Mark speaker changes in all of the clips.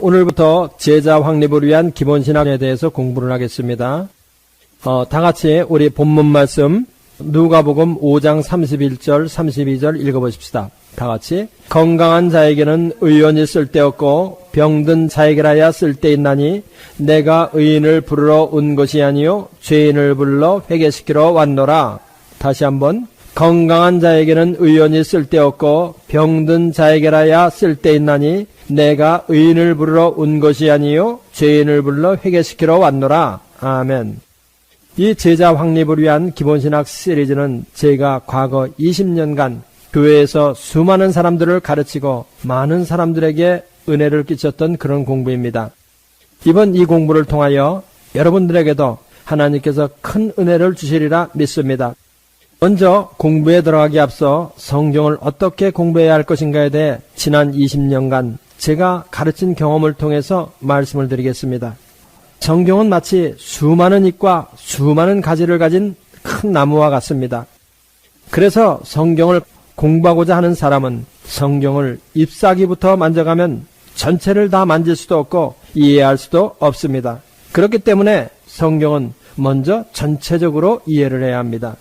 Speaker 1: 오늘부터 제자 확립을 위한 기본신학에 대해서 공부를 하겠습니다. 다 같이 우리 본문 말씀 누가복음 5장 31절 32절 읽어보십시다. 다 같이. 건강한 자에게는 의원이 쓸데없고 병든 자에게라야 쓸데있나니 내가 의인을 부르러 온 것이 아니요 죄인을 불러 회개시키러 왔노라. 다시 한번. 건강한 자에게는 의원이 쓸데없고 병든 자에게라야 쓸데있나니 내가 의인을 부르러 온 것이 아니요 죄인을 불러 회개시키러 왔노라. 아멘. 이 제자 확립을 위한 기본신학 시리즈는 제가 과거 20년간 교회에서 수많은 사람들을 가르치고 많은 사람들에게 은혜를 끼쳤던 그런 공부입니다. 이번 이 공부를 통하여 여러분들에게도 하나님께서 큰 은혜를 주시리라 믿습니다. 먼저 공부에 들어가기 앞서 성경을 어떻게 공부해야 할 것인가에 대해 지난 20년간 제가 가르친 경험을 통해서 말씀을 드리겠습니다. 성경은 마치 수많은 잎과 수많은 가지를 가진 큰 나무와 같습니다. 그래서 성경을 공부하고자 하는 사람은 성경을 잎사귀부터 만져가면 전체를 다 만질 수도 없고 이해할 수도 없습니다. 그렇기 때문에 성경은 먼저 전체적으로 이해를 해야 합니다.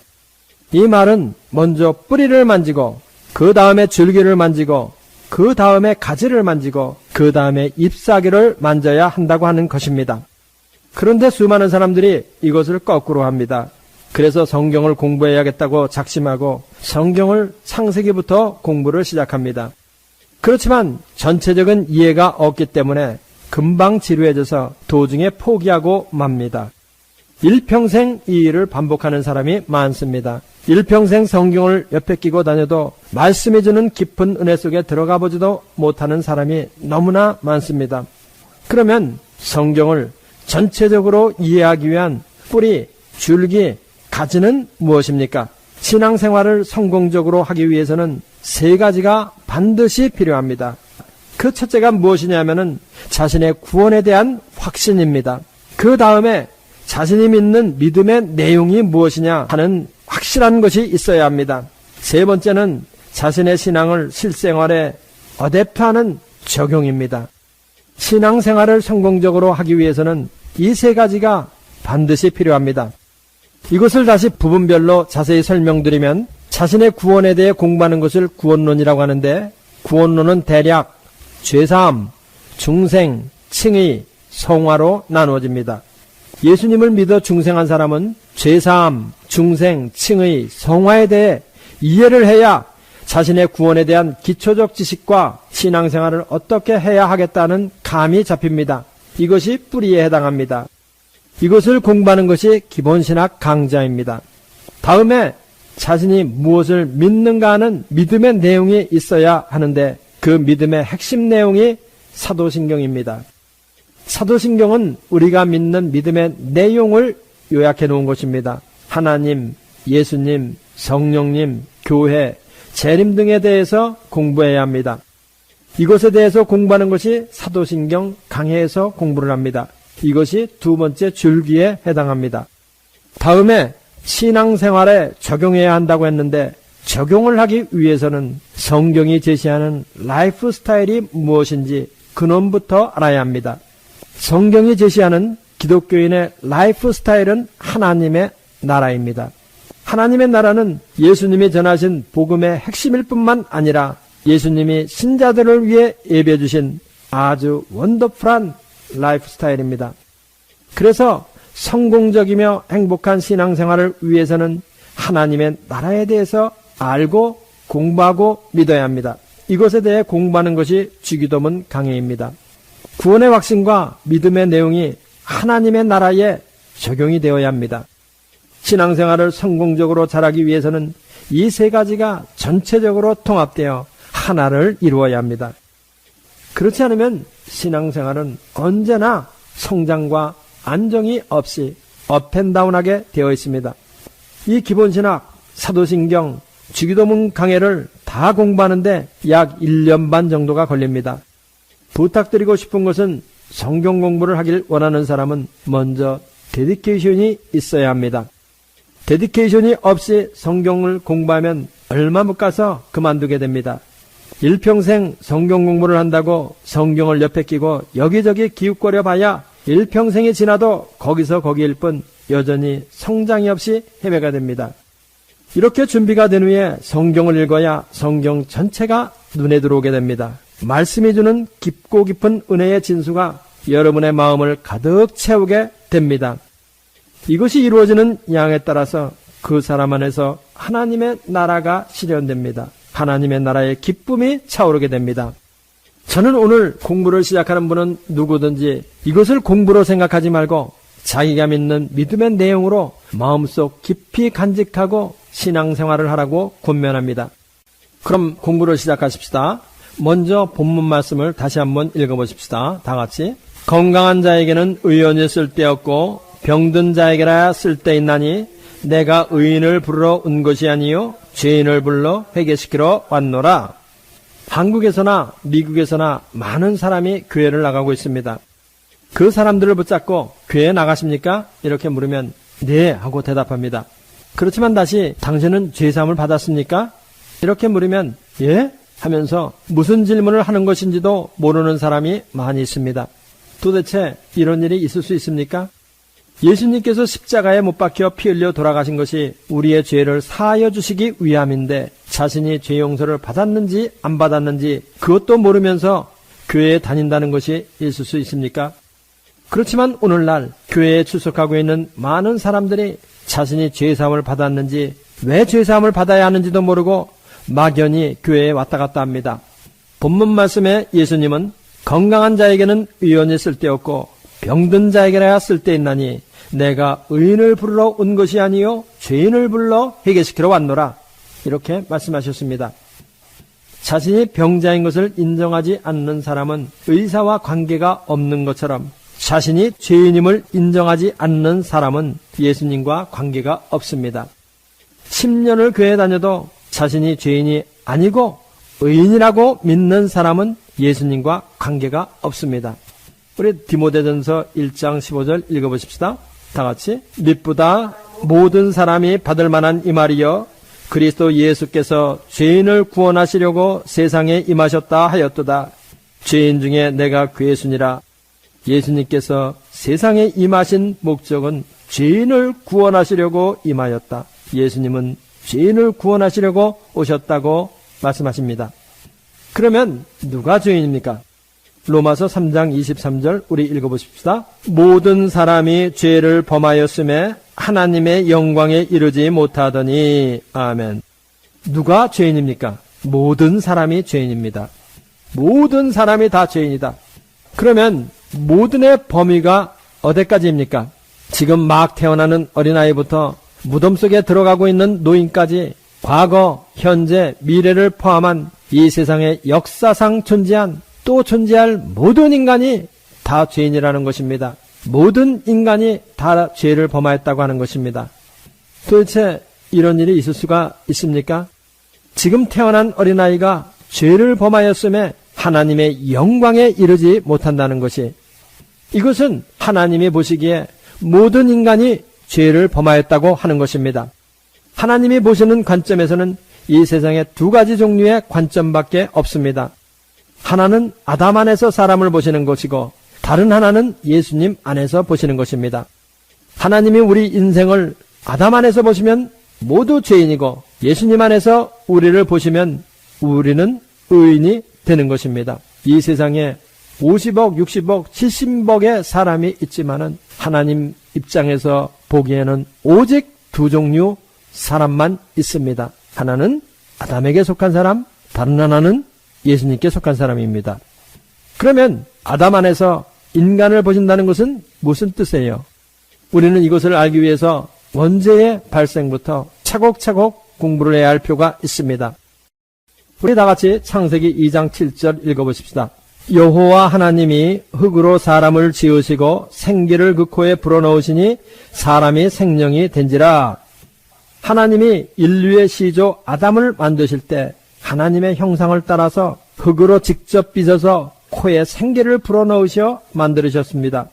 Speaker 1: 이 말은 먼저 뿌리를 만지고 그 다음에 줄기를 만지고 그 다음에 가지를 만지고 그 다음에 잎사귀를 만져야 한다고 하는 것입니다. 그런데 수많은 사람들이 이것을 거꾸로 합니다. 그래서 성경을 공부해야겠다고 작심하고 성경을 창세기부터 공부를 시작합니다. 그렇지만 전체적인 이해가 없기 때문에 금방 지루해져서 도중에 포기하고 맙니다. 일평생 이 일을 반복하는 사람이 많습니다. 일평생 성경을 옆에 끼고 다녀도 말씀이 주는 깊은 은혜 속에 들어가 보지도 못하는 사람이 너무나 많습니다. 그러면 성경을 전체적으로 이해하기 위한 뿌리, 줄기, 가지는 무엇입니까? 신앙생활을 성공적으로 하기 위해서는 세 가지가 반드시 필요합니다. 그 첫째가 무엇이냐면은 자신의 구원에 대한 확신입니다. 그 다음에 자신이 믿는 믿음의 내용이 무엇이냐 하는 확실한 것이 있어야 합니다. 세 번째는 자신의 신앙을 실생활에 어댑트하는 적용입니다. 신앙생활을 성공적으로 하기 위해서는 이 세 가지가 반드시 필요합니다. 이것을 다시 부분별로 자세히 설명드리면 자신의 구원에 대해 공부하는 것을 구원론이라고 하는데 구원론은 대략 죄사함, 중생, 칭의, 성화로 나누어집니다. 예수님을 믿어 중생한 사람은 죄사함, 중생, 칭의, 성화에 대해 이해를 해야 자신의 구원에 대한 기초적 지식과 신앙생활을 어떻게 해야 하겠다는 감이 잡힙니다. 이것이 뿌리에 해당합니다. 이것을 공부하는 것이 기본신학 강좌입니다. 다음에 자신이 무엇을 믿는가 하는 믿음의 내용이 있어야 하는데 그 믿음의 핵심 내용이 사도신경입니다. 사도신경은 우리가 믿는 믿음의 내용을 요약해 놓은 것입니다. 하나님, 예수님, 성령님, 교회, 재림 등에 대해서 공부해야 합니다. 이것에 대해서 공부하는 것이 사도신경 강해에서 공부를 합니다. 이것이 두 번째 줄기에 해당합니다. 다음에 신앙생활에 적용해야 한다고 했는데 적용을 하기 위해서는 성경이 제시하는 라이프 스타일이 무엇인지 근원부터 알아야 합니다. 성경이 제시하는 기독교인의 라이프 스타일은 하나님의 나라입니다. 하나님의 나라는 예수님이 전하신 복음의 핵심일 뿐만 아니라 예수님이 신자들을 위해 예배해 주신 아주 원더풀한 라이프 스타일입니다. 그래서 성공적이며 행복한 신앙생활을 위해서는 하나님의 나라에 대해서 알고 공부하고 믿어야 합니다. 이것에 대해 공부하는 것이 주기도문 강해입니다. 구원의 확신과 믿음의 내용이 하나님의 나라에 적용이 되어야 합니다. 신앙생활을 성공적으로 잘하기 위해서는 이 세 가지가 전체적으로 통합되어 하나를 이루어야 합니다. 그렇지 않으면 신앙생활은 언제나 성장과 안정이 없이 업앤다운하게 되어 있습니다. 이 기본신학, 사도신경, 주기도문 강해를 다 공부하는데 약 1년 반 정도가 걸립니다. 부탁드리고 싶은 것은 성경 공부를 하길 원하는 사람은 먼저 데디케이션이 있어야 합니다. 데디케이션이 없이 성경을 공부하면 얼마 못 가서 그만두게 됩니다. 일평생 성경 공부를 한다고 성경을 옆에 끼고 여기저기 기웃거려 봐야 일평생이 지나도 거기서 거기일 뿐 여전히 성장이 없이 헤매가 됩니다. 이렇게 준비가 된 후에 성경을 읽어야 성경 전체가 눈에 들어오게 됩니다. 말씀이 주는 깊고 깊은 은혜의 진수가 여러분의 마음을 가득 채우게 됩니다. 이것이 이루어지는 양에 따라서 그 사람 안에서 하나님의 나라가 실현됩니다. 하나님의 나라의 기쁨이 차오르게 됩니다. 저는 오늘 공부를 시작하는 분은 누구든지 이것을 공부로 생각하지 말고 자기가 믿는 믿음의 내용으로 마음속 깊이 간직하고 신앙생활을 하라고 권면합니다. 그럼 공부를 시작하십시다. 먼저 본문 말씀을 다시 한번 읽어보십시다. 다 같이. 건강한 자에게는 의원이 쓸데없고 병든 자에게라 쓸데있나니 내가 의인을 부르러 온 것이 아니요 죄인을 불러 회개시키러 왔노라. 한국에서나 미국에서나 많은 사람이 교회를 나가고 있습니다. 그 사람들을 붙잡고 교회에 나가십니까? 이렇게 물으면 네 하고 대답합니다. 그렇지만 다시 당신은 죄사함을 받았습니까? 이렇게 물으면 예? 하면서 무슨 질문을 하는 것인지도 모르는 사람이 많이 있습니다. 도대체 이런 일이 있을 수 있습니까? 예수님께서 십자가에 못 박혀 피 흘려 돌아가신 것이 우리의 죄를 사하여 주시기 위함인데 자신이 죄 용서를 받았는지 안 받았는지 그것도 모르면서 교회에 다닌다는 것이 있을 수 있습니까? 그렇지만 오늘날 교회에 출석하고 있는 많은 사람들이 자신이 죄사함을 받았는지 왜 죄사함을 받아야 하는지도 모르고 막연히 교회에 왔다 갔다 합니다. 본문 말씀에 예수님은 건강한 자에게는 의원이 쓸데없고 병든 자에게라야 쓸데있나니 내가 의인을 부르러 온 것이 아니요 죄인을 불러 회개시키러 왔노라. 이렇게 말씀하셨습니다. 자신이 병자인 것을 인정하지 않는 사람은 의사와 관계가 없는 것처럼 자신이 죄인임을 인정하지 않는 사람은 예수님과 관계가 없습니다. 10년을 교회에 다녀도 자신이 죄인이 아니고 의인이라고 믿는 사람은 예수님과 관계가 없습니다. 우리 디모데전서 1장 15절 읽어보십시다. 다 같이. mit보다 모든 사람이 받을 만한 이 말이여 그리스도 예수께서 죄인을 구원하시려고 세상에 임하셨다 하였도다. 죄인 중에 내가 괴순이라. 예수님께서 세상에 임하신 목적은 죄인을 구원하시려고 임하였다. 예수님은 죄인을 구원하시려고 오셨다고 말씀하십니다. 그러면 누가 죄인입니까? 로마서 3장 23절 우리 읽어보십시다. 모든 사람이 죄를 범하였음에 하나님의 영광에 이르지 못하더니. 아멘. 누가 죄인입니까? 모든 사람이 죄인입니다. 모든 사람이 다 죄인이다. 그러면 모든의 범위가 어디까지입니까? 지금 막 태어나는 어린아이부터 무덤 속에 들어가고 있는 노인까지 과거, 현재, 미래를 포함한 이 세상의 역사상 존재한 또 존재할 모든 인간이 다 죄인이라는 것입니다. 모든 인간이 다 죄를 범하였다고 하는 것입니다. 도대체 이런 일이 있을 수가 있습니까? 지금 태어난 어린아이가 죄를 범하였음에 하나님의 영광에 이르지 못한다는 것이, 이것은 하나님이 보시기에 모든 인간이 죄를 범하였다고 하는 것입니다. 하나님이 보시는 관점에서는 이 세상에 두 가지 종류의 관점밖에 없습니다. 하나는 아담 안에서 사람을 보시는 것이고 다른 하나는 예수님 안에서 보시는 것입니다. 하나님이 우리 인생을 아담 안에서 보시면 모두 죄인이고 예수님 안에서 우리를 보시면 우리는 의인이 되는 것입니다. 이 세상에 50억, 60억, 70억의 사람이 있지만은 하나님 입장에서 보기에는 오직 두 종류 사람만 있습니다. 하나는 아담에게 속한 사람, 다른 하나는 예수님께 속한 사람입니다. 그러면 아담 안에서 인간을 보신다는 것은 무슨 뜻이에요? 우리는 이것을 알기 위해서 원죄의 발생부터 차곡차곡 공부를 해야 할 필요가 있습니다. 우리 다 같이 창세기 2장 7절 읽어보십시다. 여호와 하나님이 흙으로 사람을 지으시고 생기를 그 코에 불어넣으시니 사람이 생명이 된지라. 하나님이 인류의 시조 아담을 만드실 때 하나님의 형상을 따라서 흙으로 직접 빚어서 코에 생기를 불어넣으셔 만들으셨습니다.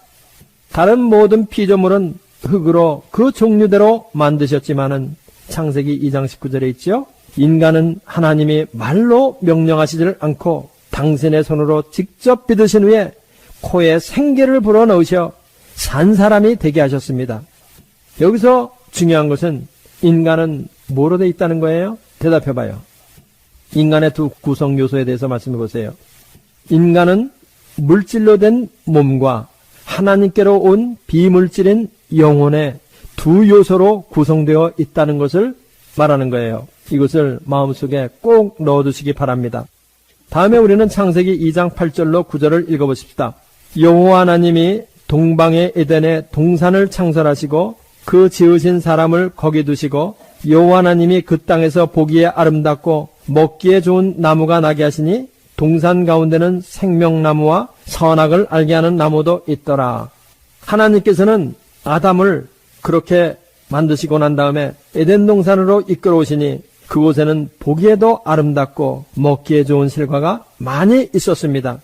Speaker 1: 다른 모든 피조물은 흙으로 그 종류대로 만드셨지만은 창세기 2장 19절에 있죠. 인간은 하나님이 말로 명령하시지를 않고 당신의 손으로 직접 빚으신 후에 코에 생기를 불어넣으셔 산 사람이 되게 하셨습니다. 여기서 중요한 것은 인간은 뭐로 돼 있다는 거예요? 대답해봐요. 인간의 두 구성 요소에 대해서 말씀해 보세요. 인간은 물질로 된 몸과 하나님께로 온 비물질인 영혼의 두 요소로 구성되어 있다는 것을 말하는 거예요. 이것을 마음속에 꼭 넣어두시기 바랍니다. 다음에 우리는 창세기 2장 8절로 9절을 읽어보십시다. 여호와 하나님이 동방의 에덴에 동산을 창설하시고 그 지으신 사람을 거기 두시고 여호와 하나님이 그 땅에서 보기에 아름답고 먹기에 좋은 나무가 나게 하시니 동산 가운데는 생명나무와 선악을 알게 하는 나무도 있더라. 하나님께서는 아담을 그렇게 만드시고 난 다음에 에덴 동산으로 이끌어 오시니 그곳에는 보기에도 아름답고 먹기에 좋은 실과가 많이 있었습니다.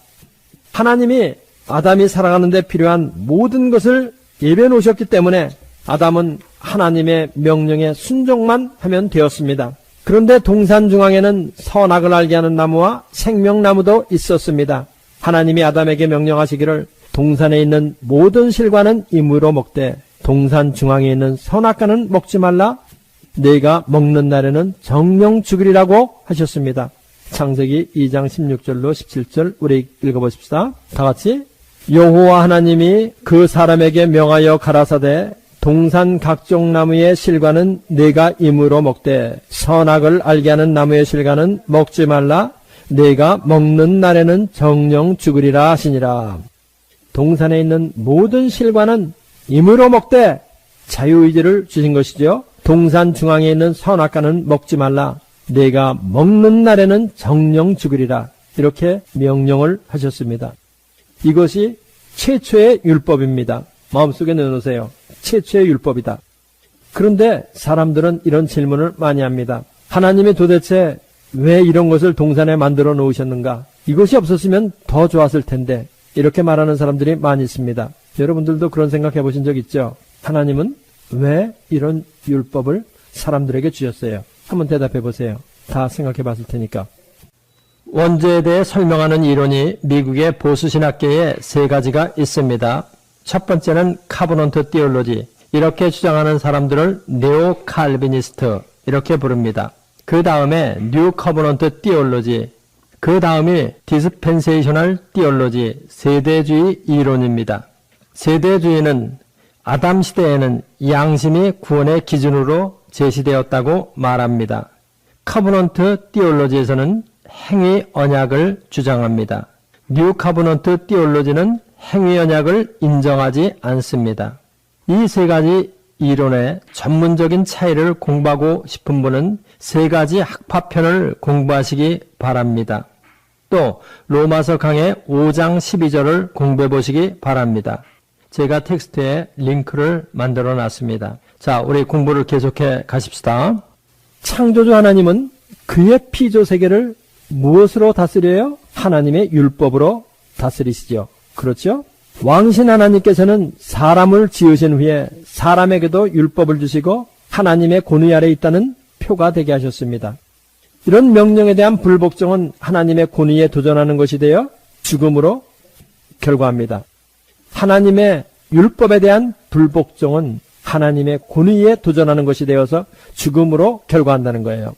Speaker 1: 하나님이 아담이 살아가는 데 필요한 모든 것을 예배해 놓으셨기 때문에 아담은 하나님의 명령에 순종만 하면 되었습니다. 그런데 동산 중앙에는 선악을 알게 하는 나무와 생명나무도 있었습니다. 하나님이 아담에게 명령하시기를 동산에 있는 모든 실과는 임으로 먹되 동산 중앙에 있는 선악과는 먹지 말라. 내가 먹는 날에는 정령 죽으리라고 하셨습니다. 창세기 2장 16절로 17절 우리 읽어보십시다. 다같이 여호와 하나님이 그 사람에게 명하여 가라사대 동산 각종 나무의 실과는 내가 임으로 먹되 선악을 알게 하는 나무의 실과는 먹지 말라. 내가 먹는 날에는 정령 죽으리라 하시니라. 동산에 있는 모든 실과는 임으로 먹되 자유의지를 주신 것이죠. 동산 중앙에 있는 선악과는 먹지 말라. 내가 먹는 날에는 정령 죽으리라. 이렇게 명령을 하셨습니다. 이것이 최초의 율법입니다. 마음속에 넣어놓으세요. 최초의 율법이다. 그런데 사람들은 이런 질문을 많이 합니다. 하나님이 도대체 왜 이런 것을 동산에 만들어 놓으셨는가? 이것이 없었으면 더 좋았을 텐데. 이렇게 말하는 사람들이 많이 있습니다. 여러분들도 그런 생각해 보신 적 있죠? 하나님은 왜 이런 율법을 사람들에게 주셨어요? 한번 대답해 보세요. 다 생각해 봤을 테니까. 원죄에 대해 설명하는 이론이 미국의 보수신학계에 세 가지가 있습니다. 첫 번째는 카버넌트 티올로지. 이렇게 주장하는 사람들을 네오 칼비니스트 이렇게 부릅니다. 그 다음에 뉴 커버넌트 티올로지. 그 다음이 디스펜세이셔널 티올로지, 세대주의 이론입니다. 세대주의는 아담 시대에는 양심이 구원의 기준으로 제시되었다고 말합니다. 커버넌트 티올로지에서는 행위 언약을 주장합니다. 뉴 커버넌트 티올로지는 행위 언약을 인정하지 않습니다. 이 세 가지 이론의 전문적인 차이를 공부하고 싶은 분은 세 가지 학파편을 공부하시기 바랍니다. 또 로마서 강의 5장 12절을 공부해 보시기 바랍니다. 제가 텍스트에 링크를 만들어 놨습니다. 자, 우리 공부를 계속해 가십시다. 창조주 하나님은 그의 피조 세계를 무엇으로 다스려요? 하나님의 율법으로 다스리시죠. 그렇죠? 왕신 하나님께서는 사람을 지으신 후에 사람에게도 율법을 주시고 하나님의 권위 아래 있다는 표가 되게 하셨습니다. 이런 명령에 대한 불복종은 하나님의 권위에 도전하는 것이 되어 죽음으로 결과합니다. 하나님의 율법에 대한 불복종은 하나님의 권위에 도전하는 것이 되어서 죽음으로 결과한다는 거예요.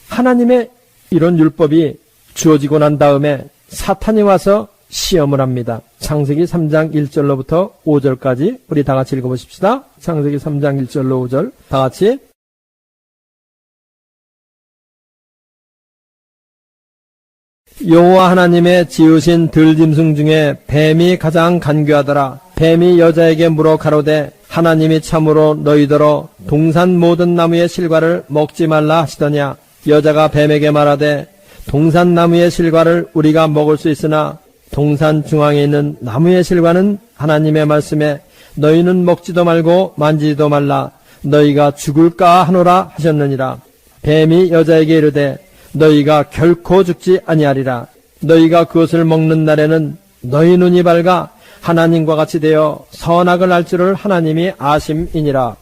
Speaker 1: 하나님의 이런 율법이 주어지고 난 다음에 사탄이 와서 시험을 합니다. 창세기 3장 1절로부터 5절까지 우리 다 같이 읽어보십시다. 창세기 3장 1절로 5절 다 같이. 여호와 하나님의 지으신 들짐승 중에 뱀이 가장 간교하더라. 뱀이 여자에게 물어 가로되 하나님이 참으로 너희더러 동산 모든 나무의 실과를 먹지 말라 하시더냐. 여자가 뱀에게 말하되 동산 나무의 실과를 우리가 먹을 수 있으나 동산 중앙에 있는 나무의 실과는 하나님의 말씀에 너희는 먹지도 말고 만지지도 말라. 너희가 죽을까 하노라 하셨느니라. 뱀이 여자에게 이르되 너희가 결코 죽지 아니하리라. 너희가 그것을 먹는 날에는 너희 눈이 밝아 하나님과 같이 되어 선악을 알 줄을 하나님이 아심이니라.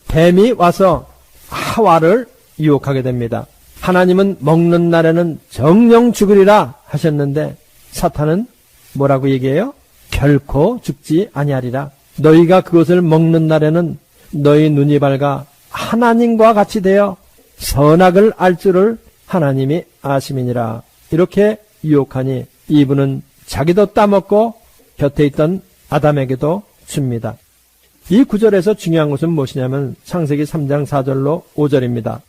Speaker 1: 뱀이 와서 하와를 유혹하게 됩니다. 하나님은 먹는 날에는 정령 죽으리라 하셨는데 사탄은 뭐라고 얘기해요? 결코 죽지 아니하리라. 너희가 그것을 먹는 날에는 너희 눈이 밝아 하나님과 같이 되어 선악을 알 줄을 하나님이 아심이니라. 이렇게 유혹하니 이분은 자기도 따먹고 곁에 있던 아담에게도 줍니다. 이 구절에서 중요한 것은 무엇이냐면 창세기 3장 4절로 5절입니다.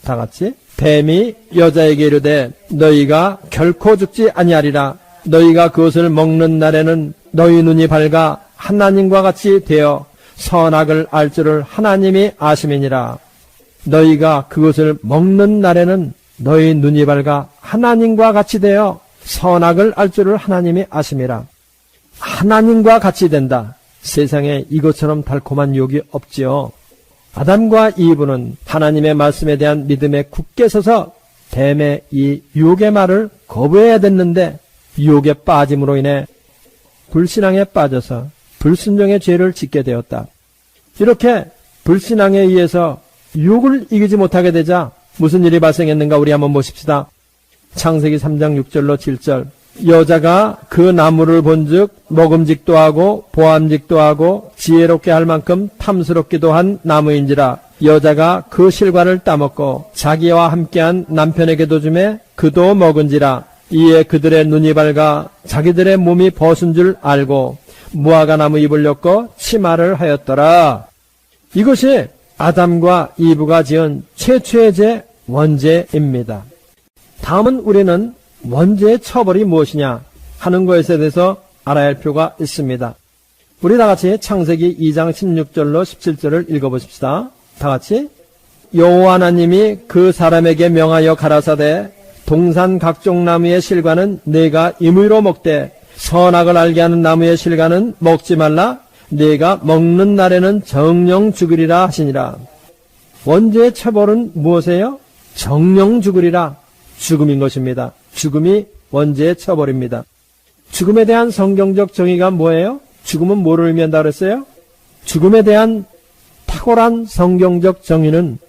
Speaker 1: 다 같이 뱀이 여자에게 이르되 너희가 결코 죽지 아니하리라. 너희가 그것을 먹는 날에는 너희 눈이 밝아 하나님과 같이 되어 선악을 알 줄을 하나님이 아심이니라. 너희가 그것을 먹는 날에는 너희 눈이 밝아 하나님과 같이 되어 선악을 알 줄을 하나님이 아심이라. 하나님과 같이 된다. 세상에 이것처럼 달콤한 유혹이 없지요. 아담과 이브는 하나님의 말씀에 대한 믿음에 굳게 서서 뱀의 이 유혹의 말을 거부해야 됐는데 유혹에 빠짐으로 인해 불신앙에 빠져서 불순종의 죄를 짓게 되었다. 이렇게 불신앙에 의해서 유혹을 이기지 못하게 되자 무슨 일이 발생했는가 우리 한번 보십시다. 창세기 3장 6절로 7절 여자가 그 나무를 본즉 먹음직도 하고 보암직도 하고 지혜롭게 할 만큼 탐스럽기도 한 나무인지라. 여자가 그 실과를 따먹고 자기와 함께한 남편에게도 주매 그도 먹은지라. 이에 그들의 눈이 밝아 자기들의 몸이 벗은 줄 알고 무화과 나무 잎을 엮고 치마를 하였더라. 이것이 아담과 이브가 지은 최초의 죄 원죄입니다. 다음은 우리는 원죄의 처벌이 무엇이냐 하는 것에 대해서 알아야 할 필요가 있습니다. 우리 다같이 창세기 2장 16절로 17절을 읽어보십시다. 다같이 여호와 하나님이 그 사람에게 명하여 가라사대 동산 각종 나무의 실과는 네가 임의로 먹되 선악을 알게 하는 나무의 실과는 먹지 말라. 네가 먹는 날에는 정령 죽으리라 하시니라. 원죄의 처벌은 무엇이에요? 정령 죽으리라. 죽음인 것입니다. 죽음이 원죄의 처벌입니다. 죽음에 대한 성경적 정의가 뭐예요? 죽음은 뭐를 의미한다고 그랬어요? 죽음에 대한 탁월한 성경적 정의는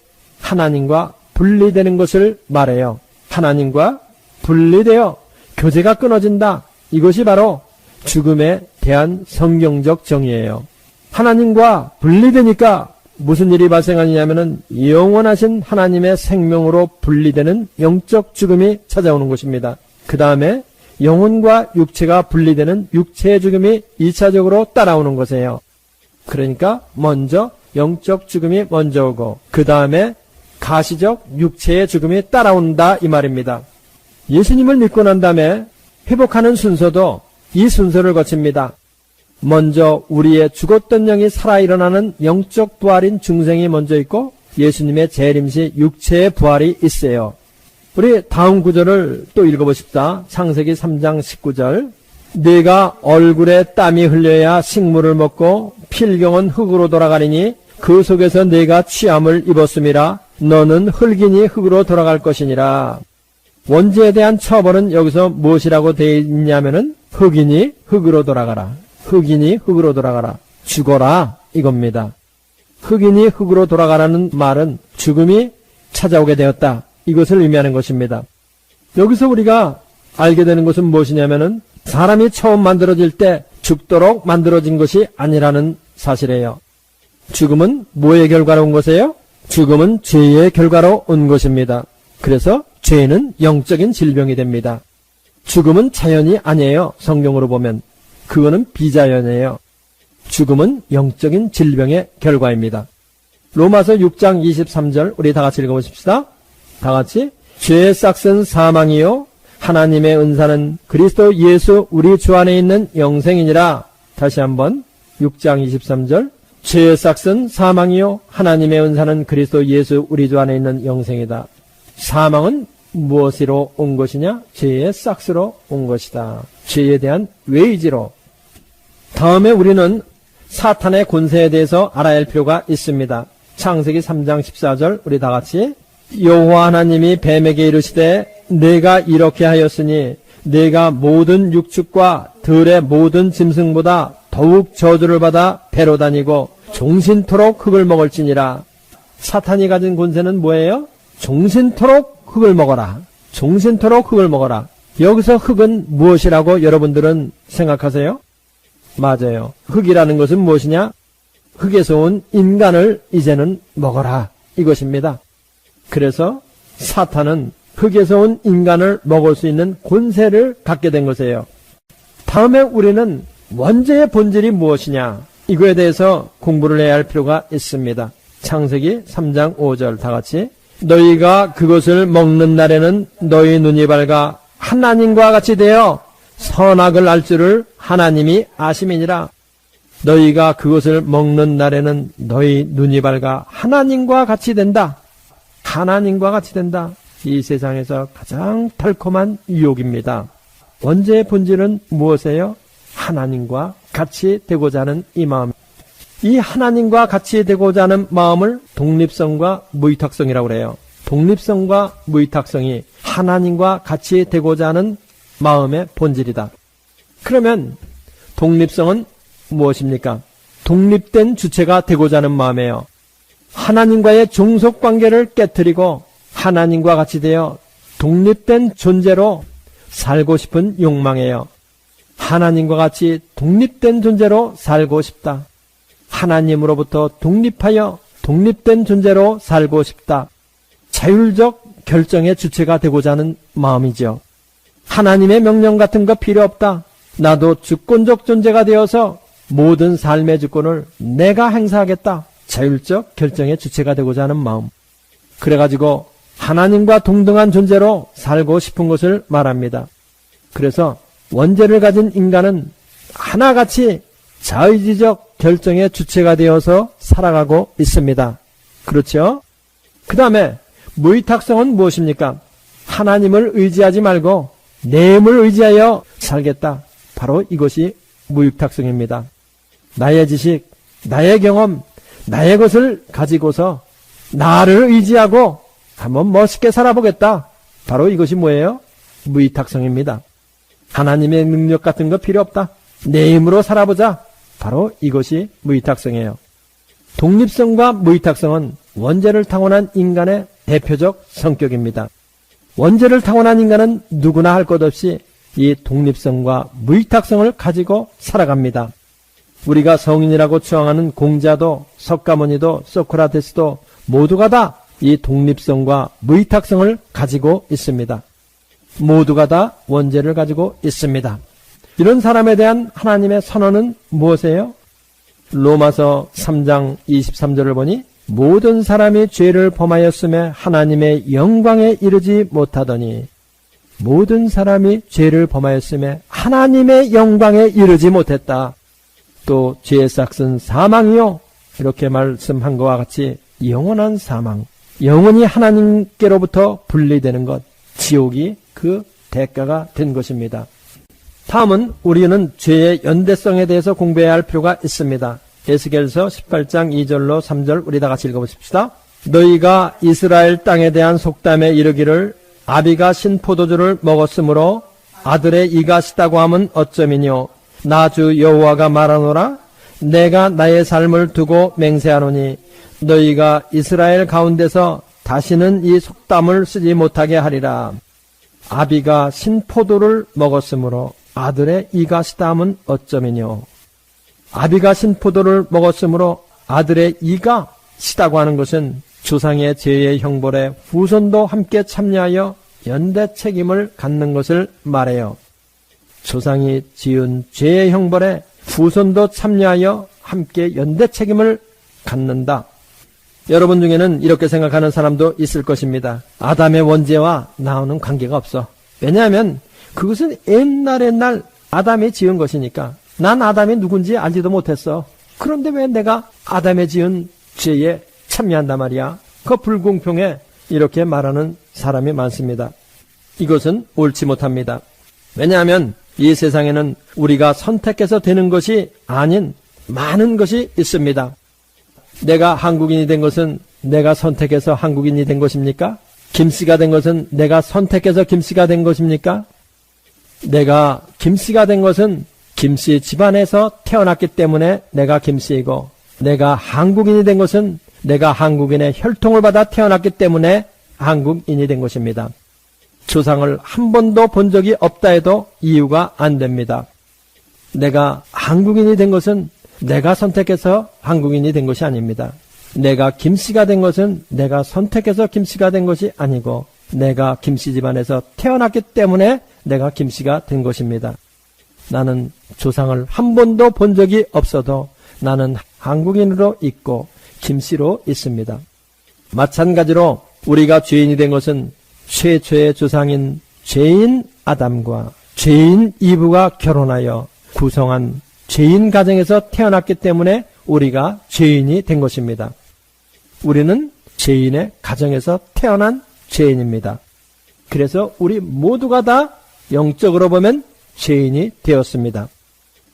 Speaker 1: 하나님과 분리되는 것을 말해요. 하나님과 분리되어 교제가 끊어진다. 이것이 바로 죽음에 대한 성경적 정의예요. 하나님과 분리되니까 무슨 일이 발생하냐면은 영원하신 하나님의 생명으로 분리되는 영적 죽음이 찾아오는 것입니다. 그 다음에 영혼과 육체가 분리되는 육체의 죽음이 2차적으로 따라오는 것이에요. 그러니까 먼저 영적 죽음이 먼저 오고 그 다음에 가시적 육체의 죽음이 따라온다 이 말입니다. 예수님을 믿고 난 다음에 회복하는 순서도 이 순서를 거칩니다. 먼저 우리의 죽었던 영이 살아 일어나는 영적 부활인 중생이 먼저 있고 예수님의 재림시 육체의 부활이 있어요. 우리 다음 구절을 또 읽어보십시다. 창세기 3장 19절 네가 얼굴에 땀이 흘려야 식물을 먹고 필경은 흙으로 돌아가리니 그 속에서 네가 취함을 입었음이라. 너는 흙이니 흙으로 돌아갈 것이니라. 원죄에 대한 처벌은 여기서 무엇이라고 되어 있냐면은 흙이니 흙으로 돌아가라. 흙이니 흙으로 돌아가라. 죽어라 이겁니다. 흙이니 흙으로 돌아가라는 말은 죽음이 찾아오게 되었다. 이것을 의미하는 것입니다. 여기서 우리가 알게 되는 것은 무엇이냐면은 사람이 처음 만들어질 때 죽도록 만들어진 것이 아니라는 사실이에요. 죽음은 뭐의 결과로 온 것이에요? 죽음은 죄의 결과로 온 것입니다. 그래서 죄는 영적인 질병이 됩니다. 죽음은 자연이 아니에요. 성경으로 보면 그거는 비자연이에요. 죽음은 영적인 질병의 결과입니다. 로마서 6장 23절 우리 다 같이 읽어보십시다. 다 같이 죄의 싹은 사망이요 하나님의 은사는 그리스도 예수 우리 주 안에 있는 영생이니라. 다시 한번 6장 23절 죄의 싹은 사망이요 하나님의 은사는 그리스도 예수 우리 주 안에 있는 영생이다. 사망은 무엇으로 온 것이냐? 죄의 싹스로 온 것이다. 죄에 대한 웨이지로. 다음에 우리는 사탄의 권세에 대해서 알아야 할 필요가 있습니다. 창세기 3장 14절 우리 다 같이 여호와 하나님이 뱀에게 이르시되 내가 이렇게 하였으니 내가 모든 육축과 들의 모든 짐승보다 더욱 저주를 받아 배로 다니고 종신토록 흙을 먹을지니라. 사탄이 가진 권세는 뭐예요? 종신토록 흙을 먹어라. 종신토록 흙을 먹어라. 여기서 흙은 무엇이라고 여러분들은 생각하세요? 맞아요. 흙이라는 것은 무엇이냐? 흙에서 온 인간을 이제는 먹어라. 이것입니다. 그래서 사탄은 흙에서 온 인간을 먹을 수 있는 권세를 갖게 된 것이에요. 다음에 우리는 원죄의 본질이 무엇이냐? 이거에 대해서 공부를 해야 할 필요가 있습니다. 창세기 3장 5절 다 같이. 너희가 그것을 먹는 날에는 너희 눈이 밝아 하나님과 같이 되어 선악을 알 줄을 하나님이 아심이니라. 너희가 그것을 먹는 날에는 너희 눈이 밝아 하나님과 같이 된다. 하나님과 같이 된다. 이 세상에서 가장 달콤한 유혹입니다. 원죄의 본질은 무엇이에요? 하나님과 같이 되고자 하는 이 마음. 이 하나님과 같이 되고자 하는 마음을 독립성과 무위탁성이라고 그래요. 독립성과 무위탁성이 하나님과 같이 되고자 하는 마음의 본질이다. 그러면 독립성은 무엇입니까? 독립된 주체가 되고자 하는 마음이에요. 하나님과의 종속관계를 깨뜨리고 하나님과 같이 되어 독립된 존재로 살고 싶은 욕망이에요. 하나님과 같이 독립된 존재로 살고 싶다. 하나님으로부터 독립하여 독립된 존재로 살고 싶다. 자율적 결정의 주체가 되고자 하는 마음이죠. 하나님의 명령 같은 거 필요 없다. 나도 주권적 존재가 되어서 모든 삶의 주권을 내가 행사하겠다. 자율적 결정의 주체가 되고자 하는 마음. 그래가지고 하나님과 동등한 존재로 살고 싶은 것을 말합니다. 그래서 원죄를 가진 인간은 하나같이 자의지적 결정의 주체가 되어서 살아가고 있습니다. 그렇죠? 그 다음에 무위탁성은 무엇입니까? 하나님을 의지하지 말고 내 힘을 의지하여 살겠다. 바로 이것이 무위탁성입니다. 나의 지식, 나의 경험, 나의 것을 가지고서 나를 의지하고 한번 멋있게 살아보겠다. 바로 이것이 뭐예요? 무위탁성입니다. 하나님의 능력 같은 거 필요 없다. 내 힘으로 살아보자. 바로 이것이 무위탁성이에요. 독립성과 무위탁성은 원죄를 타고난 인간의 대표적 성격입니다. 원죄를 타고난 인간은 누구나 할 것 없이 이 독립성과 무위탁성을 가지고 살아갑니다. 우리가 성인이라고 추앙하는 공자도 석가모니도 소크라테스도 모두가 다 이 독립성과 무위탁성을 가지고 있습니다. 모두가 다 원죄를 가지고 있습니다. 이런 사람에 대한 하나님의 선언은 무엇이에요? 로마서 3장 23절을 보니 모든 사람이 죄를 범하였음에 하나님의 영광에 이르지 못하더니 모든 사람이 죄를 범하였음에 하나님의 영광에 이르지 못했다. 또 죄의 삭은 사망이요. 이렇게 말씀한 것과 같이 영원한 사망, 영원히 하나님께로부터 분리되는 것, 지옥이 그 대가가 된 것입니다. 다음은 우리는 죄의 연대성에 대해서 공부해야 할 필요가 있습니다. 에스겔서 18장 2절로 3절 우리 다 같이 읽어보십시다. 너희가 이스라엘 땅에 대한 속담에 이르기를 아비가 신 포도주를 먹었으므로 아들의 이가 시다고 함은 어쩌미뇨. 나 주 여호와가 말하노라. 내가 나의 삶을 두고 맹세하노니 너희가 이스라엘 가운데서 다시는 이 속담을 쓰지 못하게 하리라. 아비가 신포도를 먹었으므로 아들의 이가 시다 함은 어쩌미뇨. 아비가 신포도를 먹었으므로 아들의 이가 시다고 하는 것은 조상의 죄의 형벌에 후손도 함께 참여하여 연대 책임을 갖는 것을 말해요. 조상이 지은 죄의 형벌에 후손도 참여하여 함께 연대 책임을 갖는다. 여러분 중에는 이렇게 생각하는 사람도 있을 것입니다. 아담의 원죄와 나오는 관계가 없어. 왜냐하면 그것은 옛날 아담이 지은 것이니까 난 아담이 누군지 알지도 못했어. 그런데 왜 내가 아담의 지은 죄에 참여한단 말이야. 그 불공평해. 이렇게 말하는 사람이 많습니다. 이것은 옳지 못합니다. 왜냐하면 이 세상에는 우리가 선택해서 되는 것이 아닌 많은 것이 있습니다. 내가 한국인이 된 것은 내가 선택해서 한국인이 된 것입니까? 김씨가 된 것은 내가 선택해서 김씨가 된 것입니까? 내가 김씨가 된 것은 김씨 집안에서 태어났기 때문에 내가 김씨이고, 내가 한국인이 된 것은 내가 한국인의 혈통을 받아 태어났기 때문에 한국인이 된 것입니다. 조상을 한 번도 본 적이 없다 해도 이유가 안 됩니다. 내가 한국인이 된 것은 내가 선택해서 한국인이 된 것이 아닙니다. 내가 김씨가 된 것은 내가 선택해서 김씨가 된 것이 아니고 내가 김씨 집안에서 태어났기 때문에 내가 김씨가 된 것입니다. 나는 조상을 한 번도 본 적이 없어도 나는 한국인으로 있고 김씨로 있습니다. 마찬가지로 우리가 죄인이 된 것은 최초의 조상인 죄인 아담과 죄인 이브가 결혼하여 구성한 죄인 가정에서 태어났기 때문에 우리가 죄인이 된 것입니다. 우리는 죄인의 가정에서 태어난 죄인입니다. 그래서 우리 모두가 다 영적으로 보면 죄인이 되었습니다.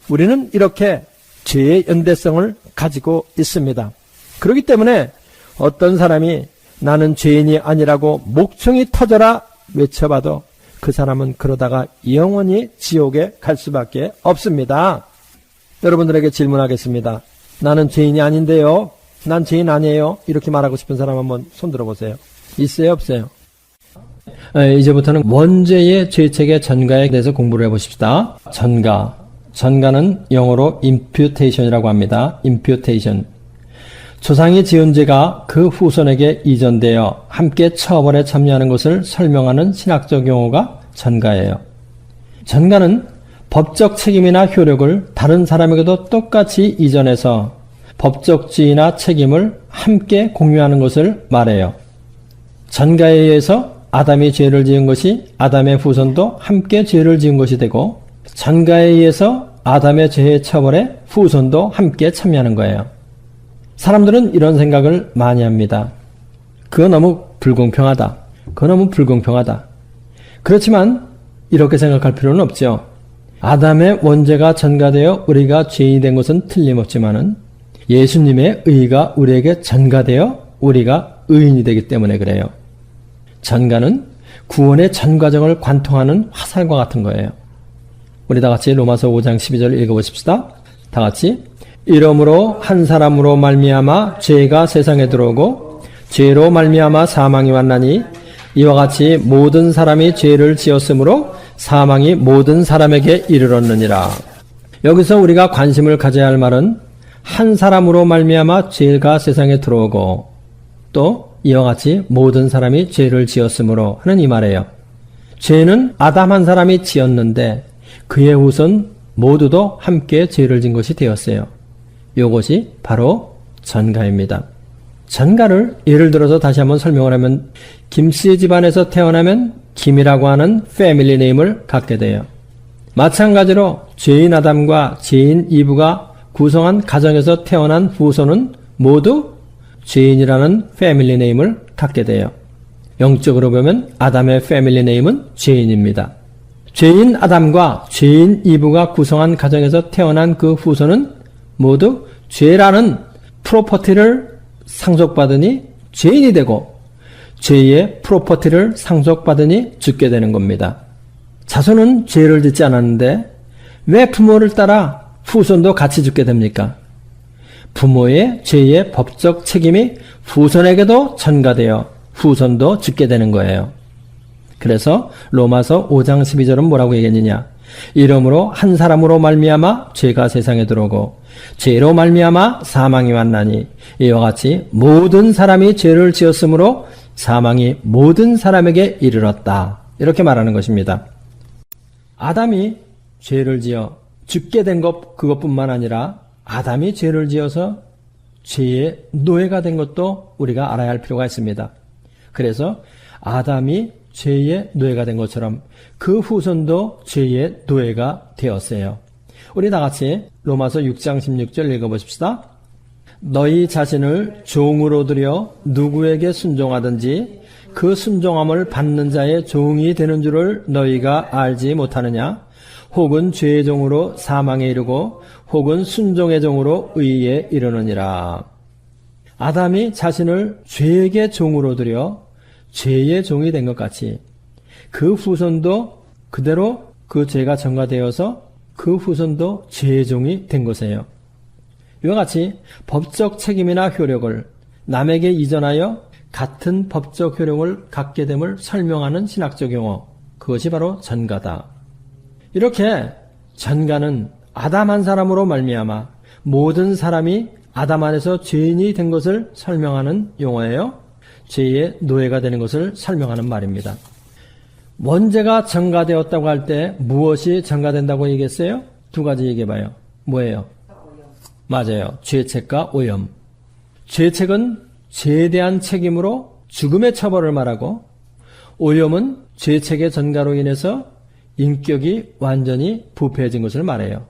Speaker 1: 우리는 이렇게 죄의 연대성을 가지고 있습니다. 그렇기 때문에 어떤 사람이 나는 죄인이 아니라고 목청이 터져라 외쳐봐도 그 사람은 그러다가 영원히 지옥에 갈 수밖에 없습니다. 여러분들에게 질문하겠습니다. 나는 죄인이 아닌데요. 난 죄인 아니에요. 이렇게 말하고 싶은 사람 한번 손 들어보세요. 있어요, 없어요? 이제부터는 원죄의 죄책의 전가에 대해서 공부를 해보십시다. 전가는 영어로 imputation이라고 합니다. imputation. 조상이 지은 죄가 그 후손에게 이전되어 함께 처벌에 참여하는 것을 설명하는 신학적 용어가 전가예요. 전가는 법적 책임이나 효력을 다른 사람에게도 똑같이 이전해서 법적 지위나 책임을 함께 공유하는 것을 말해요. 전가에 의해서 아담이 죄를 지은 것이 아담의 후손도 함께 죄를 지은 것이 되고 전가에 의해서 아담의 죄의 처벌에 후손도 함께 참여하는 거예요. 사람들은 이런 생각을 많이 합니다. 그거 너무 불공평하다. 그렇지만 이렇게 생각할 필요는 없죠. 아담의 원죄가 전가되어 우리가 죄인이 된 것은 틀림없지만은 예수님의 의가 우리에게 전가되어 우리가 의인이 되기 때문에 그래요. 전가는 구원의 전 과정을 관통하는 화살과 같은 거예요. 우리 다 같이 로마서 5장 12절 읽어보십시다. 다 같이. 이러므로 한 사람으로 말미암아 죄가 세상에 들어오고 죄로 말미암아 사망이 왔나니 이와 같이 모든 사람이 죄를 지었으므로 사망이 모든 사람에게 이르렀느니라. 여기서 우리가 관심을 가져야 할 말은 한 사람으로 말미암아 죄가 세상에 들어오고 또 이와 같이 모든 사람이 죄를 지었으므로 하는 이 말이에요. 죄는 아담 한 사람이 지었는데 그의 후손 모두도 함께 죄를 진 것이 되었어요. 이것이 바로 전가입니다. 전가를 예를 들어서 다시 한번 설명을 하면 김씨 집안에서 태어나면 김이라고 하는 패밀리 네임을 갖게 돼요. 마찬가지로 죄인 아담과 죄인 이브가 구성한 가정에서 태어난 후손은 모두 죄인이라는 패밀리 네임을 갖게 돼요. 영적으로 보면 아담의 패밀리 네임은 죄인입니다. 죄인 아담과 죄인 이브가 구성한 가정에서 태어난 그 후손은 모두 죄라는 프로퍼티를 상속받으니 죄인이 되고 죄의 프로퍼티를 상속받으니 죽게 되는 겁니다. 자손은 죄를 짓지 않았는데 왜 부모를 따라 후손도 같이 죽게 됩니까? 부모의 죄의 법적 책임이 후손에게도 전가되어 후손도 죽게 되는 거예요. 그래서 로마서 5장 12절은 뭐라고 얘기했느냐? 이러므로 한 사람으로 말미암아 죄가 세상에 들어오고 죄로 말미암아 사망이 왔나니 이와 같이 모든 사람이 죄를 지었으므로 사망이 모든 사람에게 이르렀다. 이렇게 말하는 것입니다. 아담이 죄를 지어 죽게 된 것 그것뿐만 아니라 아담이 죄를 지어서 죄의 노예가 된 것도 우리가 알아야 할 필요가 있습니다. 그래서 아담이 죄의 노예가 된 것처럼 그 후손도 죄의 노예가 되었어요. 우리 다 같이 로마서 6장 16절 읽어보십시다. 너희 자신을 종으로 들여 누구에게 순종하든지 그 순종함을 받는 자의 종이 되는 줄을 너희가 알지 못하느냐? 혹은 죄의 종으로 사망에 이르고 혹은 순종의 종으로 의에 이르느니라. 아담이 자신을 죄에게 종으로 들여 죄의 종이 된 것 같이 그 후손도 그대로 그 죄가 전가되어서 그 후손도 죄의 종이 된 것이에요. 이와 같이 법적 책임이나 효력을 남에게 이전하여 같은 법적 효력을 갖게 됨을 설명하는 신학적 용어, 그것이 바로 전가다. 이렇게 전가는 아담 한 사람으로 말미암아 모든 사람이 아담 안에서 죄인이 된 것을 설명하는 용어예요. 죄의 노예가 되는 것을 설명하는 말입니다. 원죄가 전가되었다고 할 때 무엇이 전가된다고 얘기했어요? 두 가지 얘기해봐요. 뭐예요? 맞아요. 죄책과 오염. 죄책은 죄에 대한 책임으로 죽음의 처벌을 말하고, 오염은 죄책의 전가로 인해서 인격이 완전히 부패해진 것을 말해요.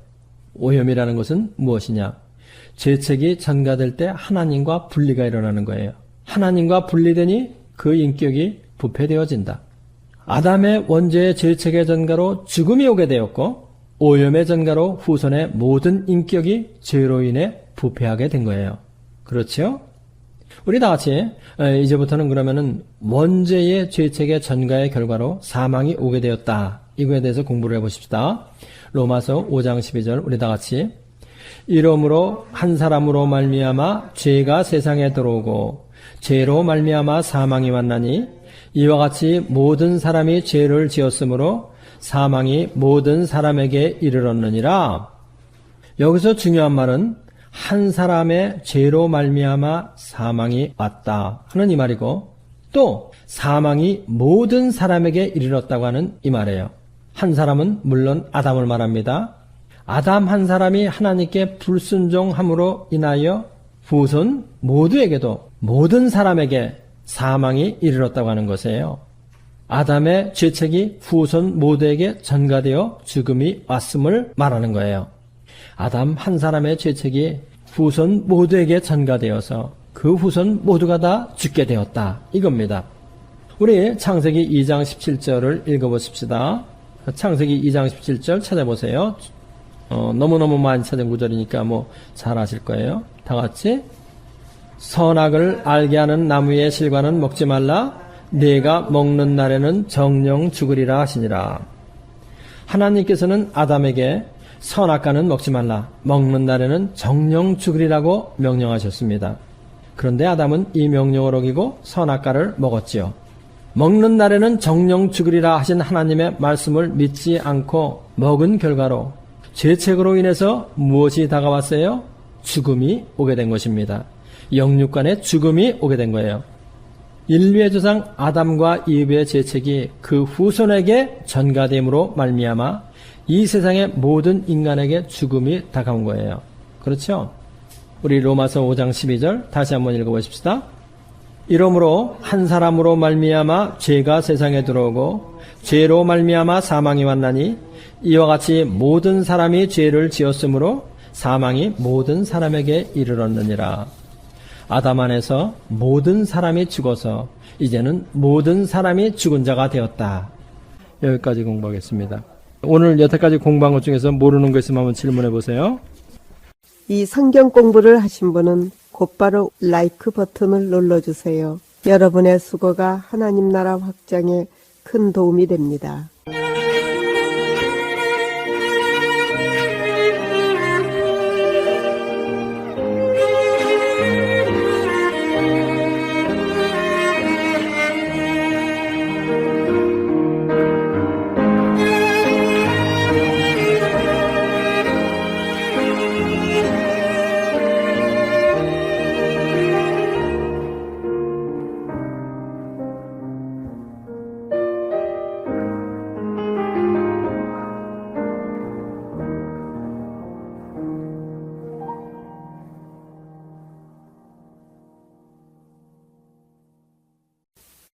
Speaker 1: 오염이라는 것은 무엇이냐? 죄책이 전가될 때 하나님과 분리가 일어나는 거예요. 하나님과 분리되니 그 인격이 부패되어진다. 아담의 원죄의 죄책의 전가로 죽음이 오게 되었고, 오염의 전가로 후손의 모든 인격이 죄로 인해 부패하게 된 거예요. 그렇죠? 우리 다 같이 이제부터는 그러면은 원죄의 죄책의 전가의 결과로 사망이 오게 되었다, 이거에 대해서 공부를 해보십시다. 로마서 5장 12절 우리 다 같이. 이러므로 한 사람으로 말미암아 죄가 세상에 들어오고 죄로 말미암아 사망이 왔나니 이와 같이 모든 사람이 죄를 지었으므로 사망이 모든 사람에게 이르렀느니라. 여기서 중요한 말은 한 사람의 죄로 말미암아 사망이 왔다 하는 이 말이고, 또 사망이 모든 사람에게 이르렀다고 하는 이 말이에요. 한 사람은 물론 아담을 말합니다. 아담 한 사람이 하나님께 불순종함으로 인하여 후손 모두에게도, 모든 사람에게 사망이 이르렀다고 하는 것이에요. 아담의 죄책이 후손 모두에게 전가되어 죽음이 왔음을 말하는 거예요. 아담 한 사람의 죄책이 후손 모두에게 전가되어서 그 후손 모두가 다 죽게 되었다, 이겁니다. 우리 창세기 2장 17절을 읽어보십시다. 창세기 2장 17절 찾아보세요. 너무너무 많이 찾은 구절이니까 잘 아실 거예요. 다 같이. 선악을 알게 하는 나무의 실과는 먹지 말라. 네가 먹는 날에는 정령 죽으리라 하시니라. 하나님께서는 아담에게 선악과는 먹지 말라, 먹는 날에는 정령 죽으리라고 명령하셨습니다. 그런데 아담은 이 명령을 어기고 선악과를 먹었지요. 먹는 날에는 정령 죽으리라 하신 하나님의 말씀을 믿지 않고 먹은 결과로 죄책으로 인해서 무엇이 다가왔어요? 죽음이 오게 된 것입니다. 영육간의 죽음이 오게 된 거예요. 인류의 조상 아담과 이브의 죄책이 그 후손에게 전가됨으로 말미암아 이 세상의 모든 인간에게 죽음이 다가온 거예요. 그렇죠? 우리 로마서 5장 12절 다시 한번 읽어보십시다. 이러므로 한 사람으로 말미암아 죄가 세상에 들어오고 죄로 말미암아 사망이 왔나니 이와 같이 모든 사람이 죄를 지었으므로 사망이 모든 사람에게 이르렀느니라. 아담 안에서 모든 사람이 죽어서 이제는 모든 사람이 죽은 자가 되었다. 여기까지 공부하겠습니다. 오늘 여태까지 공부한 것 중에서 모르는 거 있으면 한번 질문해 보세요.
Speaker 2: 이 성경 공부를 하신 분은 곧바로 라이크 버튼을 눌러주세요. 여러분의 수고가 하나님 나라 확장에 큰 도움이 됩니다.